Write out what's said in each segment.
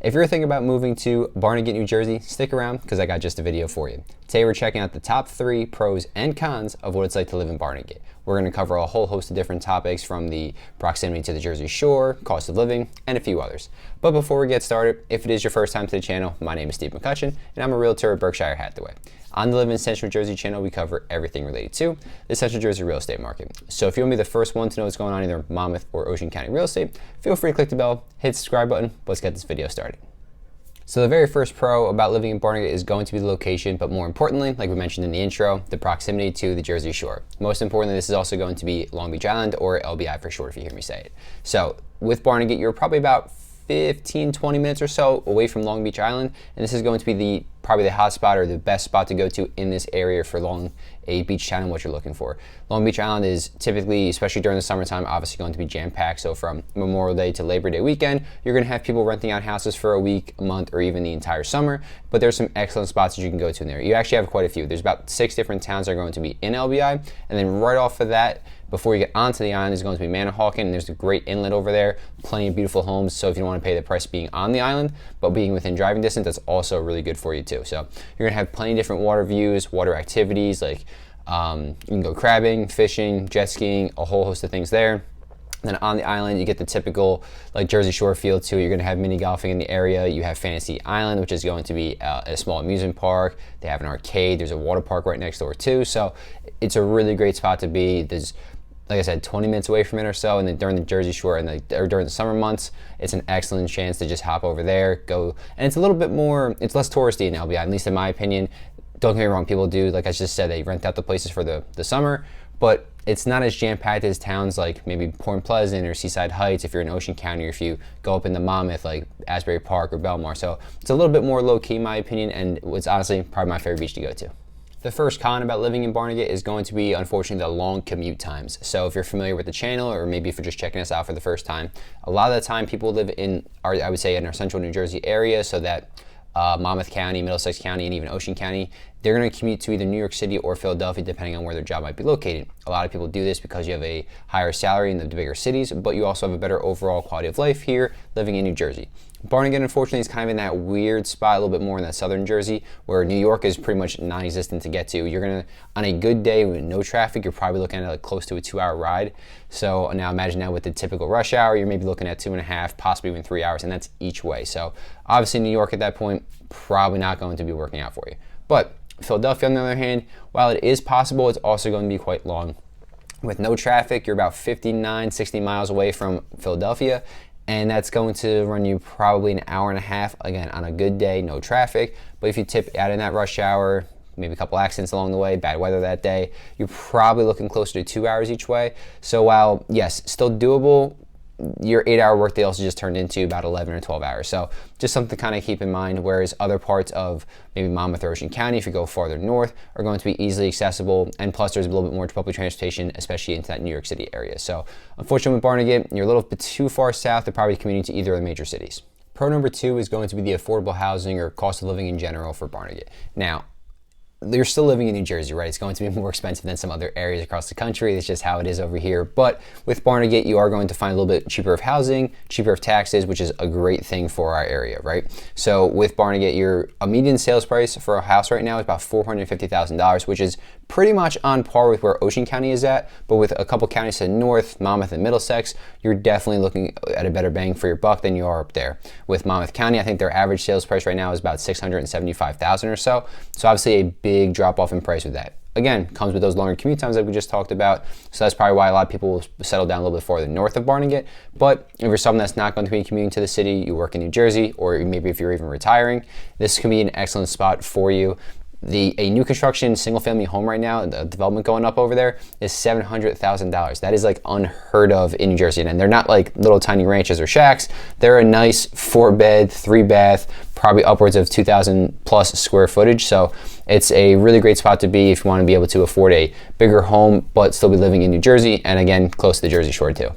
If you're thinking about moving to Barnegat, New Jersey, stick around because I got just a video for you. Today we're checking out the top 3 pros and cons of what it's like to live in Barnegat. We're going to cover a whole host of different topics from the proximity to the Jersey Shore, cost of living, and a few others. But before we get started, if it is your first time to the channel, my name is Steve McCutcheon and I'm a realtor at Berkshire Hathaway. On the Live in Central Jersey channel, we cover everything related to the Central Jersey real estate market. So if you want to be the first one to know what's going on either Monmouth or Ocean County real estate, feel free to click the bell, hit the subscribe button. Let's get this video started. So the very first pro about living in Barnegat is going to be the location, but more importantly, like we mentioned in the intro, the proximity to the Jersey Shore. Most importantly, this is also going to be Long Beach Island, or LBI for short if you hear me say it. So with Barnegat, you're probably about 15-20 minutes or so away from Long Beach Island, and this is going to be probably the hot spot or the best spot to go to in this area for a beach town and what you're looking for. Long Beach Island is typically, especially during the summertime, obviously going to be jam-packed. So from Memorial Day to Labor Day weekend, you're going to have people renting out houses for a week, a month, or even the entire summer. But there's some excellent spots that you can go to in there. You actually have quite a few. There's about 6 different towns that are going to be in LBI, and then right off of that, before you get onto the island, is going to be Manahawkin, and there's a great inlet over there, plenty of beautiful homes. So if you don't want to pay the price being on the island, but being within driving distance, that's also really good for you too. So you're gonna have plenty of different water views, water activities, like you can go crabbing, fishing, jet skiing, a whole host of things there. Then on the island, you get the typical like Jersey Shore feel too. You're gonna have mini golfing in the area. You have Fantasy Island, which is going to be a small amusement park. They have an arcade. There's a water park right next door too. So it's a really great spot to be. There's, like I said, 20 minutes away from it or so, and then during the Jersey Shore or during the summer months, it's an excellent chance to just hop over there, go, and it's a little bit more, it's less touristy in LBI, at least in my opinion. Don't get me wrong, people do, like I just said, they rent out the places for the summer, but it's not as jam-packed as towns like maybe Point Pleasant or Seaside Heights if you're in Ocean County, or if you go up into Monmouth like Asbury Park or Belmar. So it's a little bit more low-key in my opinion, and it's honestly probably my favorite beach to go to. The first con about living in Barnegat is going to be, unfortunately, the long commute times. So if you're familiar with the channel, or maybe if you're just checking us out for the first time, a lot of the time people live in, I would say, in our central New Jersey area, so that Monmouth County, Middlesex County, and even Ocean County, they're going to commute to either New York City or Philadelphia, depending on where their job might be located. A lot of people do this because you have a higher salary in the bigger cities, but you also have a better overall quality of life here living in New Jersey. Barnegat, unfortunately, is kind of in that weird spot, a little bit more in that southern Jersey, where New York is pretty much non-existent to get to. You're gonna, on a good day with no traffic, you're probably looking at like close to a 2-hour ride. So now imagine now with the typical rush hour, you're maybe looking at 2.5, possibly even 3 hours, and that's each way. So obviously New York at that point, probably not going to be working out for you. But Philadelphia, on the other hand, while it is possible, it's also going to be quite long. With no traffic, you're about 59, 60 miles away from Philadelphia, and that's going to run you probably an hour and a half, again, on a good day, no traffic. But if you add in that rush hour, maybe a couple accidents along the way, bad weather that day, you're probably looking closer to 2 hours each way. So while, yes, still doable, your 8-hour workday also just turned into about 11 or 12 hours. So just something to kind of keep in mind, whereas other parts of maybe Monmouth or Ocean County, if you go farther north, are going to be easily accessible, and plus there's a little bit more public transportation, especially into that New York City area. So unfortunately with Barnegat, you're a little bit too far south to probably commuting to either of the major cities. Pro number 2 is going to be the affordable housing or cost of living in general for Barnegat. Now, you're still living in New Jersey, right? It's going to be more expensive than some other areas across the country. It's just how it is over here. But with Barnegat, you are going to find a little bit cheaper of housing, cheaper of taxes, which is a great thing for our area, right? So with Barnegat, a median sales price for a house right now is about $450,000, which is pretty much on par with where Ocean County is at. But with a couple counties to the north, Monmouth and Middlesex, you're definitely looking at a better bang for your buck than you are up there. With Monmouth County, I think their average sales price right now is about $675,000 or so. So obviously a big drop off in price with that. Again, comes with those longer commute times that we just talked about. So that's probably why a lot of people will settle down a little bit farther north of Barnegat. But if you're someone that's not going to be commuting to the city, you work in New Jersey, or maybe if you're even retiring, this can be an excellent spot for you. A new construction single-family home right now, the development going up over there, is $700,000. That is like unheard of in New Jersey, and they're not like little tiny ranches or shacks. They're a nice 4-bed, 3-bath, probably upwards of 2,000 plus square footage. So it's a really great spot to be if you want to be able to afford a bigger home, but still be living in New Jersey, and again, close to the Jersey Shore too.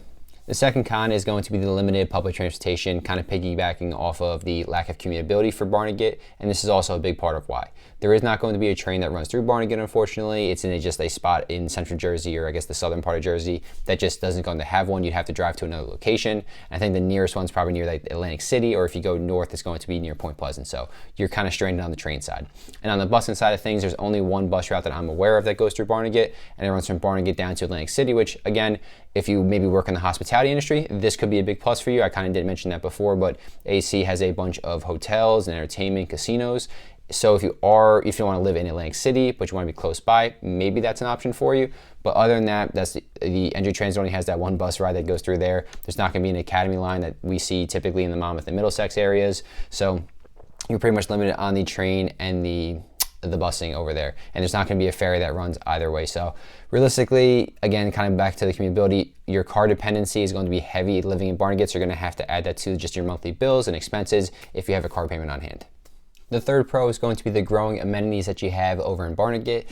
The second con is going to be the limited public transportation, kind of piggybacking off of the lack of commutability for Barnegat, and this is also a big part of why. There is not going to be a train that runs through Barnegat, unfortunately. It's in just a spot in central Jersey, or I guess the southern part of Jersey, that just doesn't going to have one. You'd have to drive to another location. I think the nearest one's probably near like Atlantic City, or if you go north, it's going to be near Point Pleasant. So you're kind of stranded on the train side. And on the busing side of things, there's only one bus route that I'm aware of that goes through Barnegat, and it runs from Barnegat down to Atlantic City, which again, if you maybe work in the hospitality industry, this could be a big plus for you. I kind of did mention that before, but AC has a bunch of hotels and entertainment, casinos. So if you want to live in Atlantic City, but you want to be close by, maybe that's an option for you. But other than that, that's the NJ Transit only has that one bus ride that goes through there. There's not going to be an Academy line that we see typically in the Monmouth and Middlesex areas. So you're pretty much limited on the train and the busing over there, and there's not going to be a ferry that runs either way. So realistically, again, kind of back to the commutability, your car dependency is going to be heavy living in Barnegat, so you're going to have to add that to just your monthly bills and expenses if you have a car payment on hand. The third pro is going to be the growing amenities that you have over in Barnegat.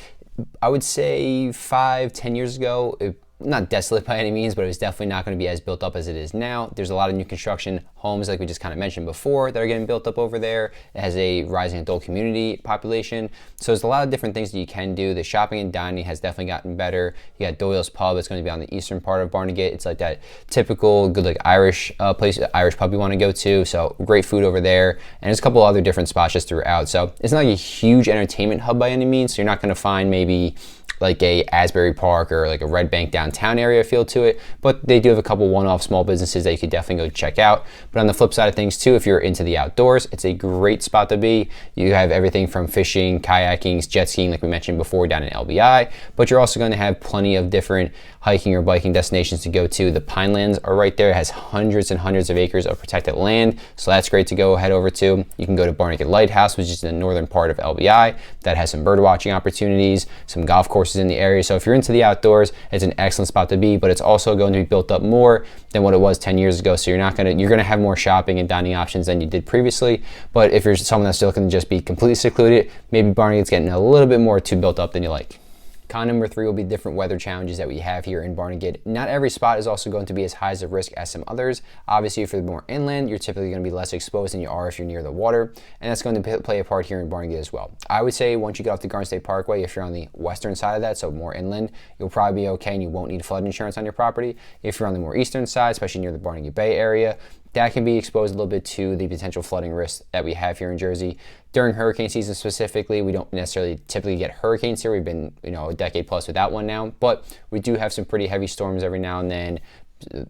I would say 5-10 years ago, not desolate by any means, but it was definitely not going to be as built up as it is now. There's a lot of new construction homes, like we just kind of mentioned before, that are getting built up over there. It has a rising adult community population. So there's a lot of different things that you can do. The shopping and dining has definitely gotten better. You got Doyle's Pub. It's going to be on the eastern part of Barnegat. It's like that typical good like Irish place, Irish pub you want to go to. So great food over there. And there's a couple other different spots just throughout. So it's not like a huge entertainment hub by any means. So you're not going to find maybe like a Asbury Park or like a Red Bank downtown area feel to it, but they do have a couple one-off small businesses that you could definitely go check out. But on the flip side of things too, if you're into the outdoors, it's a great spot to be. You have everything from fishing, kayaking, jet skiing, like we mentioned before, down in LBI, but you're also going to have plenty of different hiking or biking destinations to go to. The Pinelands are right there. It has hundreds and hundreds of acres of protected land, so that's great to go head over to. You can go to Barnegat Lighthouse, which is in the northern part of LBI, that has some bird watching opportunities, some golf courses in the area. So if you're into the outdoors, it's an excellent spot to be, but it's also going to be built up more than what it was 10 years ago. So you're going to have more shopping and dining options than you did previously. But if you're someone that's still looking to just be completely secluded, maybe Barnegat's getting a little bit more too built up than you like. Con number 3 will be different weather challenges that we have here in Barnegat. Not every spot is also going to be as high as a risk as some others. Obviously, if you're more inland, you're typically going to be less exposed than you are if you're near the water, and that's going to play a part here in Barnegat as well. I would say once you get off the Garden State Parkway, if you're on the western side of that, so more inland, you'll probably be okay and you won't need flood insurance on your property. If you're on the more eastern side, especially near the Barnegat Bay area, that can be exposed a little bit to the potential flooding risks that we have here in Jersey. During hurricane season specifically, we don't necessarily typically get hurricanes here. We've been, a decade plus without one now, but we do have some pretty heavy storms every now and then,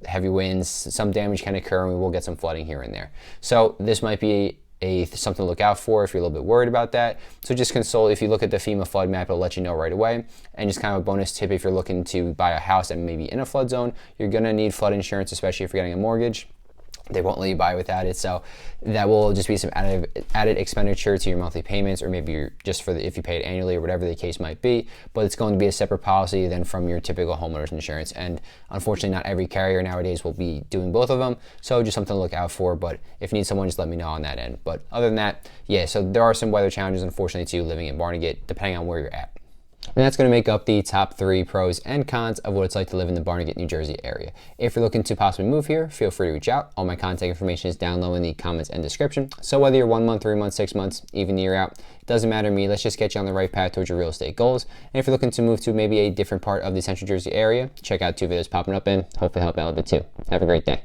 heavy winds, some damage can occur, and we will get some flooding here and there. So this might be something to look out for if you're a little bit worried about that. So just consult, if you look at the FEMA flood map, it'll let you know right away. And just kind of a bonus tip, if you're looking to buy a house that may be in a flood zone, you're gonna need flood insurance, especially if you're getting a mortgage. They won't let you buy without it, so that will just be some added expenditure to your monthly payments, or maybe if you pay it annually or whatever the case might be. But it's going to be a separate policy than from your typical homeowner's insurance, and unfortunately not every carrier nowadays will be doing both of them, so just something to look out for. But if you need someone, just let me know on that end. But other than that, yeah, so there are some weather challenges, unfortunately, too, living in Barnegat, depending on where you're at. And that's going to make up the top 3 pros and cons of what it's like to live in the Barnegat, New Jersey area. If you're looking to possibly move here, feel free to reach out. All my contact information is down low in the comments and description. So whether you're 1 month, 3 months, 6 months, even a year out, it doesn't matter to me. Let's just get you on the right path towards your real estate goals. And if you're looking to move to maybe a different part of the Central Jersey area, check out 2 videos popping up and hopefully help out a little bit too. Have a great day.